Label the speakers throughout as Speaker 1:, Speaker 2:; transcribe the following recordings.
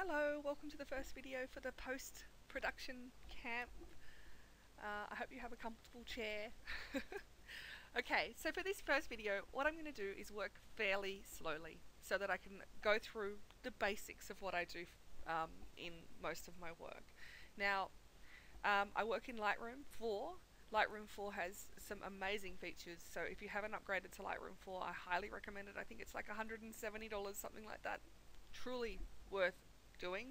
Speaker 1: Hello, welcome to the first video for the post-production camp. I hope you have a comfortable chair. Okay, so for this first video, what I'm going to do is work fairly slowly so that I can go through the basics of what I do in most of my work. Now, I work in Lightroom 4. Lightroom 4 has some amazing features, so if you haven't upgraded to Lightroom 4, I highly recommend it. I think it's like $170, something like that. Truly worth doing.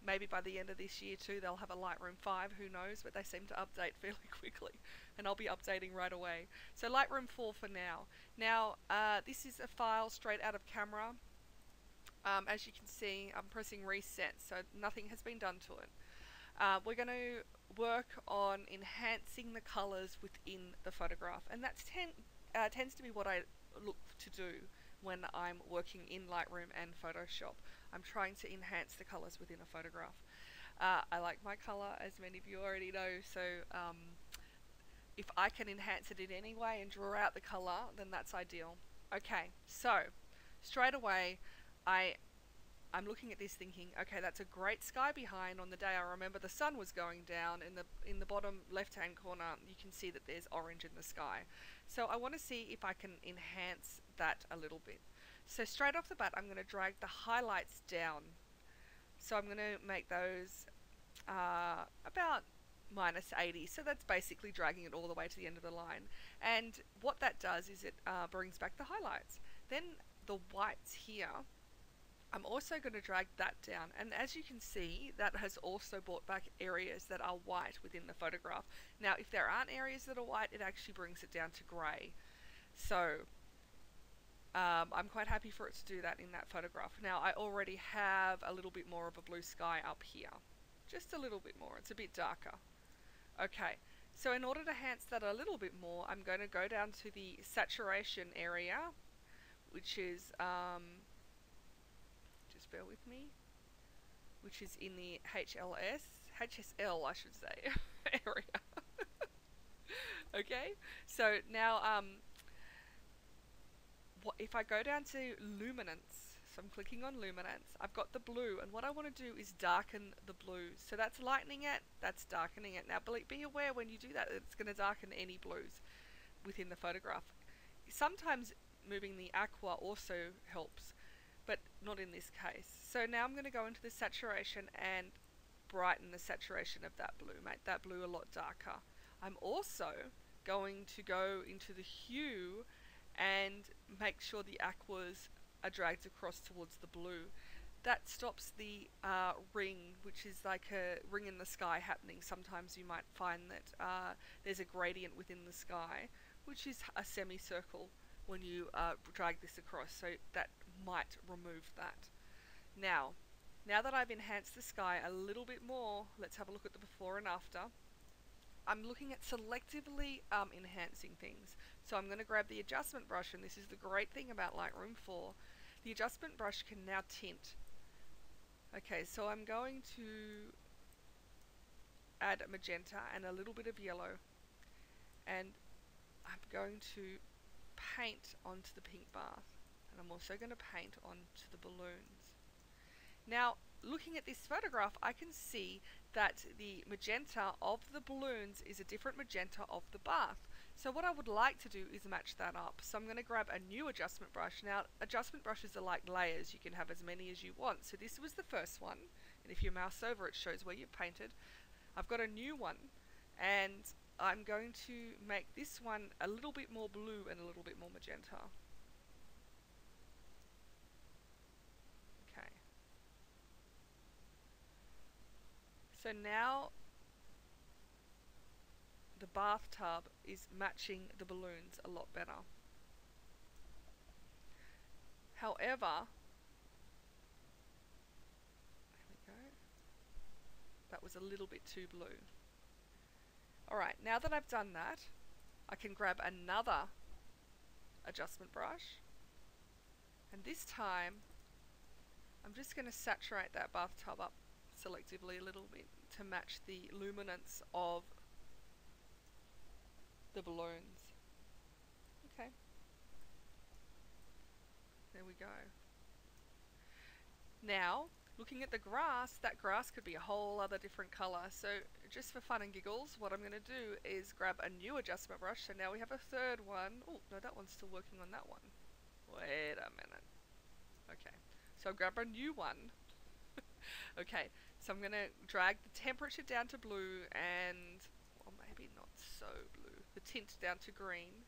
Speaker 1: Maybe by the end of this year too they'll have a Lightroom 5, who knows, but they seem to update fairly quickly and I'll be updating right away. So Lightroom 4 for now. Now this is a file straight out of camera. As you can see, I'm pressing reset, so nothing has been done to it. We're going to work on enhancing the colors within the photograph, and that tends to be what I look to do when I'm working in Lightroom and Photoshop. I'm trying to enhance the colors within a photograph. I like my color, as many of you already know, so if I can enhance it in any way and draw out the color, then that's ideal. Okay, so straight away I'm looking at this thinking, okay, that's a great sky behind. On the day I remember the sun was going down, in the bottom left hand corner you can see that there's orange in the sky. So I want to see if I can enhance that a little bit. So straight off the bat I'm going to drag the highlights down. So I'm going to make those about -80, so that's basically dragging it all the way to the end of the line. And what that does is it brings back the highlights. Then the whites here, I'm also going to drag that down, and as you can see, that has also brought back areas that are white within the photograph. Now if there aren't areas that are white, it actually brings it down to grey. So I'm quite happy for it to do that in that photograph. Now I already have a little bit more of a blue sky up here, just a little bit more, it's a bit darker. Okay, so in order to enhance that a little bit more, I'm going to go down to the saturation area, which is just bear with me, which is in the HSL I should say, area. Okay, so now if I go down to luminance, so I'm clicking on luminance, I've got the blue, and what I want to do is darken the blue. So that's lightening it, that's darkening it. Now be aware when you do that, it's going to darken any blues within the photograph. Sometimes moving the aqua also helps, but not in this case. So now I'm going to go into the saturation and brighten the saturation of that blue, make that blue a lot darker. I'm also going to go into the hue and make sure the aquas are dragged across towards the blue. That stops the ring, which is like a ring in the sky happening. Sometimes you might find that there's a gradient within the sky, which is a semicircle when you drag this across, so that might remove that. Now that I've enhanced the sky a little bit more, let's have a look at the before and after. I'm looking at selectively enhancing things. So I'm going to grab the adjustment brush, and this is the great thing about Lightroom 4. The adjustment brush can now tint. Okay, so I'm going to add a magenta and a little bit of yellow, and I'm going to paint onto the pink bath, and I'm also going to paint onto the balloons. Now looking at this photograph, I can see that the magenta of the balloons is a different magenta of the bath. So what I would like to do is match that up. So I'm going to grab a new adjustment brush. Now adjustment brushes are like layers, you can have as many as you want. So this was the first one, and if you mouse over it shows where you've painted. I've got a new one, and I'm going to make this one a little bit more blue and a little bit more magenta. Okay. So now the bathtub is matching the balloons a lot better. However, there we go. That was a little bit too blue. Alright, now that I've done that, I can grab another adjustment brush, and this time I'm just going to saturate that bathtub up selectively a little bit to match the luminance of the balloons. Okay, there we go. Now looking at the grass, that grass could be a whole other different colour. So just for fun and giggles, what I'm going to do is grab a new adjustment brush. So now we have a third one. Oh, no, that one's still working on that one. Wait a minute. Okay, so I'll grab a new one. Okay, so I'm going to drag the temperature down to blue and, or maybe not so blue, the tint down to green,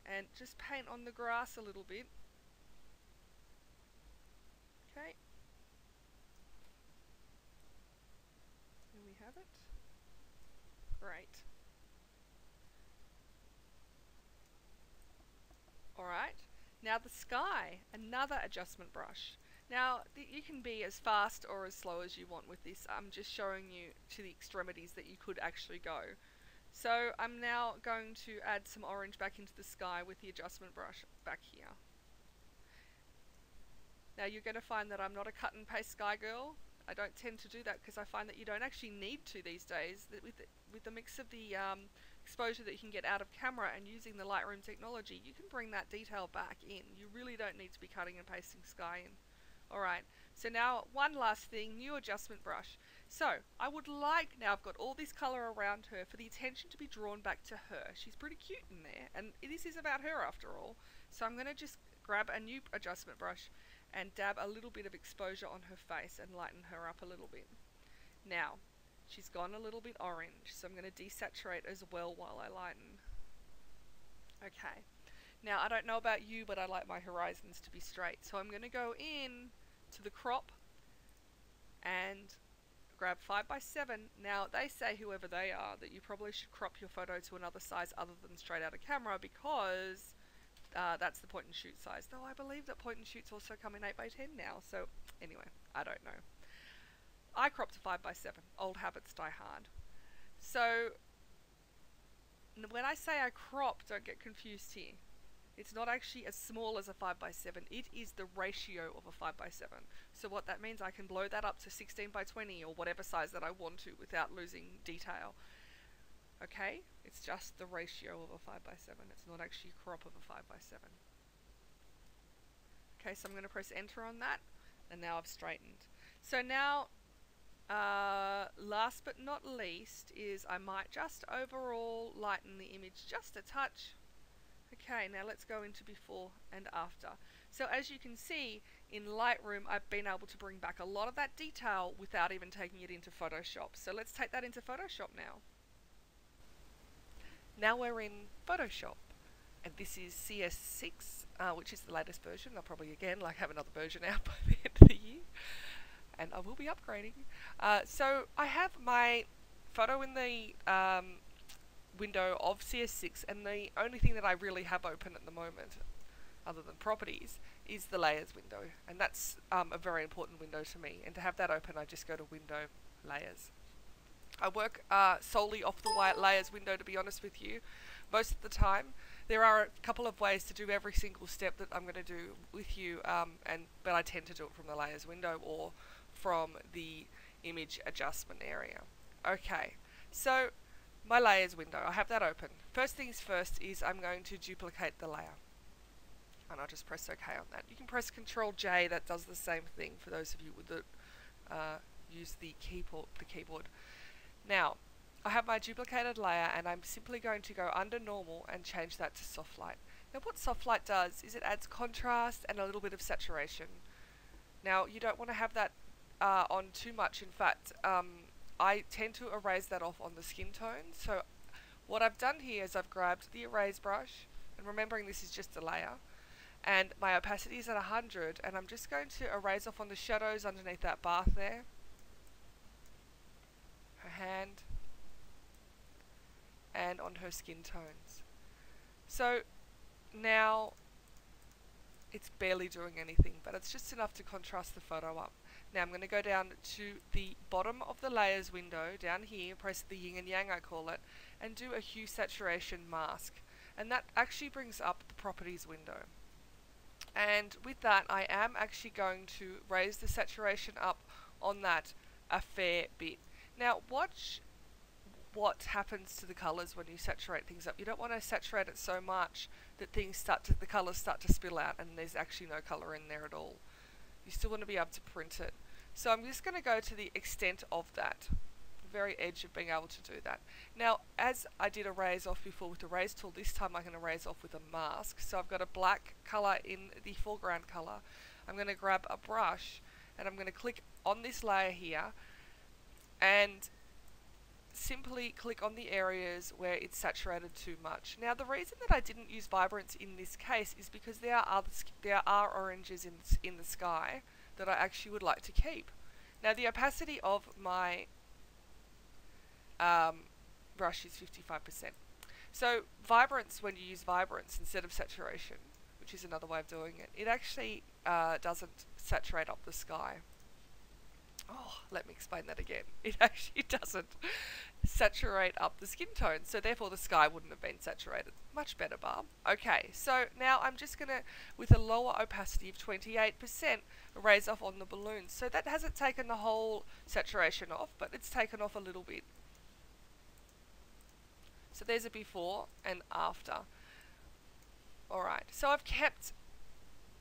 Speaker 1: and just paint on the grass a little bit. Okay. There we have it. Great. Alright, now the sky, another adjustment brush. Now, you can be as fast or as slow as you want with this. I'm just showing you to the extremities that you could actually go. So I'm now going to add some orange back into the sky with the adjustment brush back here. Now you're going to find that I'm not a cut and paste sky girl. I don't tend to do that because I find that you don't actually need to these days. That with the mix of the exposure that you can get out of camera and using the Lightroom technology, you can bring that detail back in. You really don't need to be cutting and pasting sky in. Alright, so now one last thing, new adjustment brush. So I would like, now I've got all this colour around her, for the attention to be drawn back to her. She's pretty cute in there, and this is about her after all. So I'm going to just grab a new adjustment brush and dab a little bit of exposure on her face and lighten her up a little bit. Now, she's gone a little bit orange, so I'm going to desaturate as well while I lighten. Okay. Now, I don't know about you, but I like my horizons to be straight. So I'm going to go in to the crop and grab 5x7. Now, they say, whoever they are, that you probably should crop your photo to another size other than straight out of camera because that's the point and shoot size. Though I believe that point and shoots also come in 8x10 now. So anyway, I don't know. I crop to 5x7. Old habits die hard. So when I say I crop, don't get confused here. It's not actually as small as a 5x7. It is the ratio of a 5x7. So what that means, I can blow that up to 16x20 or whatever size that I want to without losing detail. Okay? It's just the ratio of a 5x7. It's not actually a crop of a 5x7. Okay, so I'm going to press enter on that, and now I've straightened. So now, last but not least, is I might just overall lighten the image just a touch. Okay, now let's go into before and after. So as you can see, in Lightroom, I've been able to bring back a lot of that detail without even taking it into Photoshop. So let's take that into Photoshop now. Now we're in Photoshop, and this is CS6, which is the latest version. I'll probably again have another version out by the end of the year, and I will be upgrading. So I have my photo in the window of CS6, and the only thing that I really have open at the moment, other than properties, is the layers window, and that's a very important window to me. And to have that open, I just go to Window, Layers. I work solely off the white layers window, to be honest with you, most of the time. There are a couple of ways to do every single step that I'm going to do with you, but I tend to do it from the layers window or from the image adjustment area. Okay, so my layers window, I have that open. First things first is I'm going to duplicate the layer, and I'll just press OK on that. You can press Ctrl J, that does the same thing for those of you that use the keyboard. Now, I have my duplicated layer, and I'm simply going to go under normal and change that to soft light. Now what soft light does is it adds contrast and a little bit of saturation. Now you don't want to have that on too much. In fact, I tend to erase that off on the skin tone. So what I've done here is I've grabbed the erase brush, and remembering this is just a layer, and my opacity is at 100, and I'm just going to erase off on the shadows underneath that bath there, her hand, and on her skin tones. So now it's barely doing anything, but it's just enough to contrast the photo up. Now I'm going to go down to the bottom of the layers window, down here, press the yin and yang I call it, and do a hue saturation mask. And that actually brings up the properties window. And with that, I am actually going to raise the saturation up on that a fair bit. Now watch what happens to the colours when you saturate things up. You don't want to saturate it so much that the colours start to spill out and there's actually no colour in there at all. You still want to be able to print it. So I'm just going to go to the extent of that, the very edge of being able to do that. Now, as I did erase off before with the erase tool, this time I can erase off with a mask. So I've got a black color in the foreground color. I'm going to grab a brush and I'm going to click on this layer here and simply click on the areas where it's saturated too much. Now, the reason that I didn't use vibrance in this case is because there are oranges in the sky that I actually would like to keep. Now, the opacity of my brush is 55%. So vibrance, when you use vibrance instead of saturation, which is another way of doing it, it actually doesn't saturate up the sky. Oh, let me explain that again. It actually doesn't saturate up the skin tone, so therefore the sky wouldn't have been saturated. Much better, Barb. Okay, so now I'm just going to, with a lower opacity of 28%, erase off on the balloons. So that hasn't taken the whole saturation off, but it's taken off a little bit. So there's a before and after. Alright, so I've kept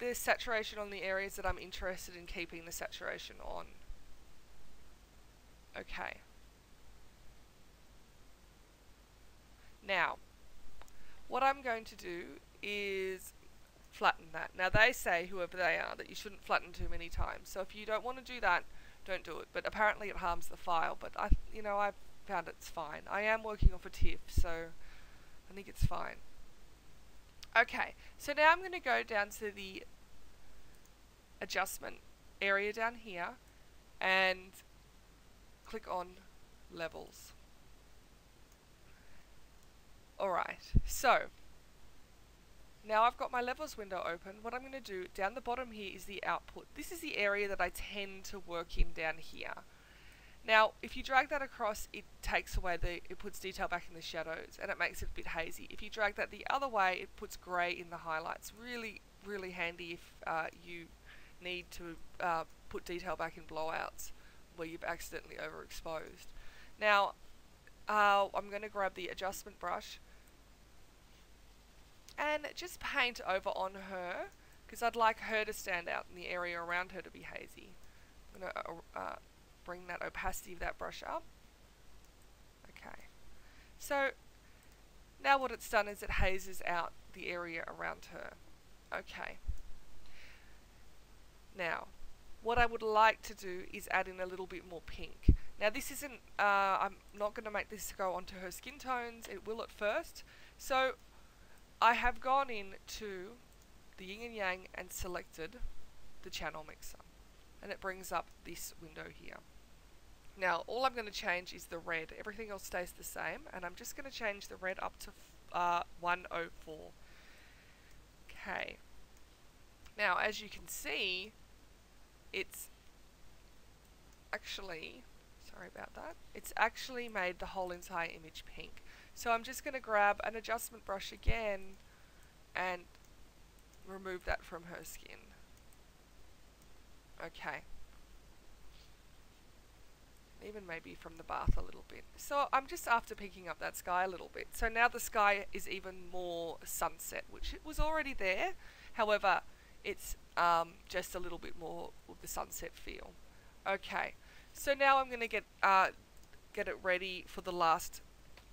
Speaker 1: the saturation on the areas that I'm interested in keeping the saturation on. Okay. Now, what I'm going to do is flatten that. Now, they say, whoever they are, that you shouldn't flatten too many times. So if you don't want to do that, don't do it. But apparently it harms the file. But I've found it's fine. I am working off a TIFF, so I think it's fine. Okay, so now I'm going to go down to the adjustment area down here and click on levels. Alright, so now I've got my levels window open. What I'm going to do down the bottom here is the output. This is the area that I tend to work in down here. Now, if you drag that across, it takes away it puts detail back in the shadows and it makes it a bit hazy. If you drag that the other way, it puts grey in the highlights. Really, really handy if you need to put detail back in blowouts where you've accidentally overexposed. Now, I'm going to grab the adjustment brush and just paint over on her because I'd like her to stand out and the area around her to be hazy. I'm going to bring that opacity of that brush up. Okay. So now what it's done is it hazes out the area around her. Okay. Now, what I would like to do is add in a little bit more pink. Now this isn't, I'm not going to make this go onto her skin tones, it will at first. So I have gone in to the yin and yang and selected the channel mixer. And it brings up this window here. Now all I'm going to change is the red. Everything else stays the same. And I'm just going to change the red up to 104. Okay. Now as you can see, it's actually, sorry about that, it's actually made the whole entire image pink. So I'm just going to grab an adjustment brush again and remove that from her skin. Okay. Even maybe from the bath a little bit. So I'm just after picking up that sky a little bit. So now the sky is even more sunset, which it was already there. However, it's just a little bit more of the sunset feel. Okay, so now I'm going to get it ready for the last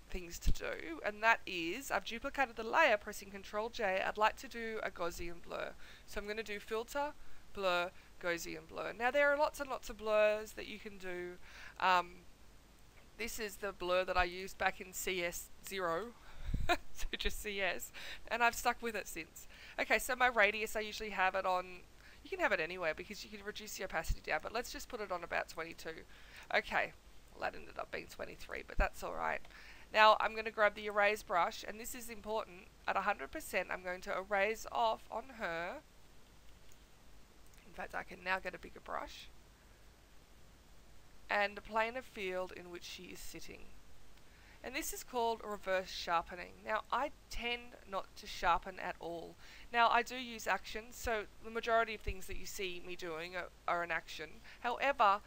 Speaker 1: things to do, and that is I've duplicated the layer, pressing Ctrl J. I'd like to do a Gaussian blur. So I'm going to do Filter, Blur, Gaussian blur. Now there are lots and lots of blurs that you can do. This is the blur that I used back in CS0, so just CS, and I've stuck with it since. Okay, so my radius, I usually have it on, you can have it anywhere because you can reduce the opacity down, but let's just put it on about 22. Okay, well that ended up being 23, but that's alright. Now I'm going to grab the erase brush, and this is important, at 100% I'm going to erase off on her. In fact, I can now get a bigger brush and plane a field in which she is sitting. And this is called reverse sharpening. Now, I tend not to sharpen at all. Now, I do use action, so the majority of things that you see me doing are an action. However,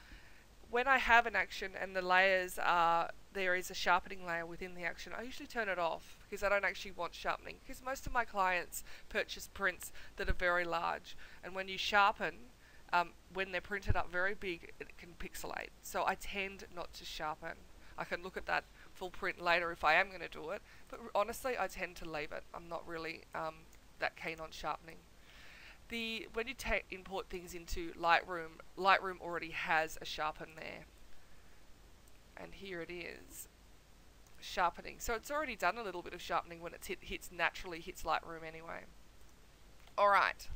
Speaker 1: when I have an action and the layers are, there is a sharpening layer within the action, I usually turn it off because I don't actually want sharpening, because most of my clients purchase prints that are very large, and when you sharpen, when they're printed up very big, it can pixelate. So I tend not to sharpen. I can look at that full print later if I am going to do it, but honestly I tend to leave it. I'm not really that keen on sharpening. When you import things into Lightroom, Lightroom already has a sharpen there, and here it is, sharpening. So it's already done a little bit of sharpening when it naturally hits Lightroom anyway. Alright,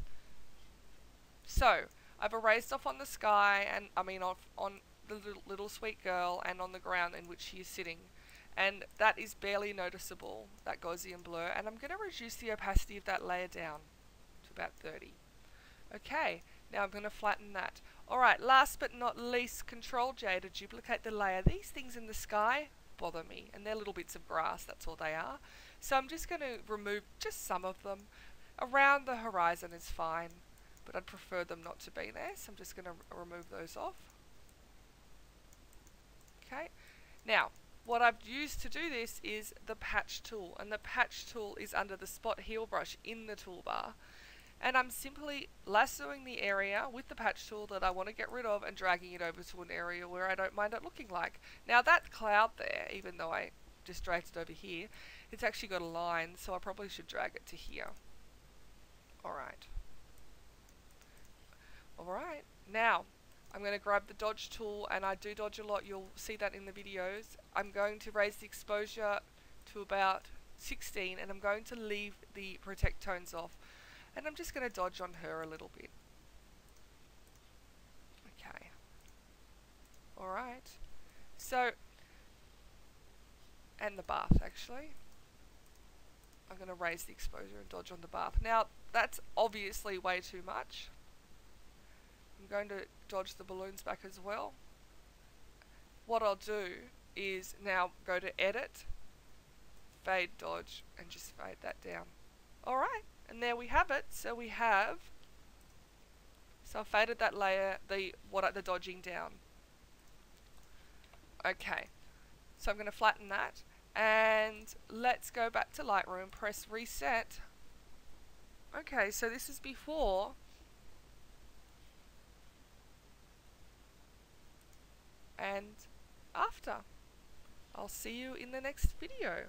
Speaker 1: so I've erased off on the sky, and on the little sweet girl, and on the ground in which she is sitting, and that is barely noticeable, that Gaussian blur, and I'm going to reduce the opacity of that layer down to about 30. Okay, now I'm going to flatten that. Alright, last but not least, Control J to duplicate the layer. These things in the sky bother me, and they're little bits of grass, that's all they are. So I'm just going to remove just some of them. Around the horizon is fine, but I'd prefer them not to be there, so I'm just going to remove those off. Okay, now what I've used to do this is the patch tool, and the patch tool is under the spot heal brush in the toolbar, and I'm simply lassoing the area with the patch tool that I want to get rid of and dragging it over to an area where I don't mind it looking like. Now that cloud there, even though I just dragged it over here, it's actually got a line, so I probably should drag it to here. Alright, now I'm going to grab the dodge tool, and I do dodge a lot, you'll see that in the videos. I'm going to raise the exposure to about 16, and I'm going to leave the protect tones off, and I'm just going to dodge on her a little bit. Okay, alright, so, and the bath actually. I'm going to raise the exposure and dodge on the bath. Now that's obviously way too much. I'm going to dodge the balloons back as well. What I'll do is now go to Edit, Fade Dodge, and just fade that down. Alright, and there we have it. So I've faded that layer, the dodging down. Okay, so I'm going to flatten that, and let's go back to Lightroom, press Reset. Okay, so this is before and after. I'll see you in the next video.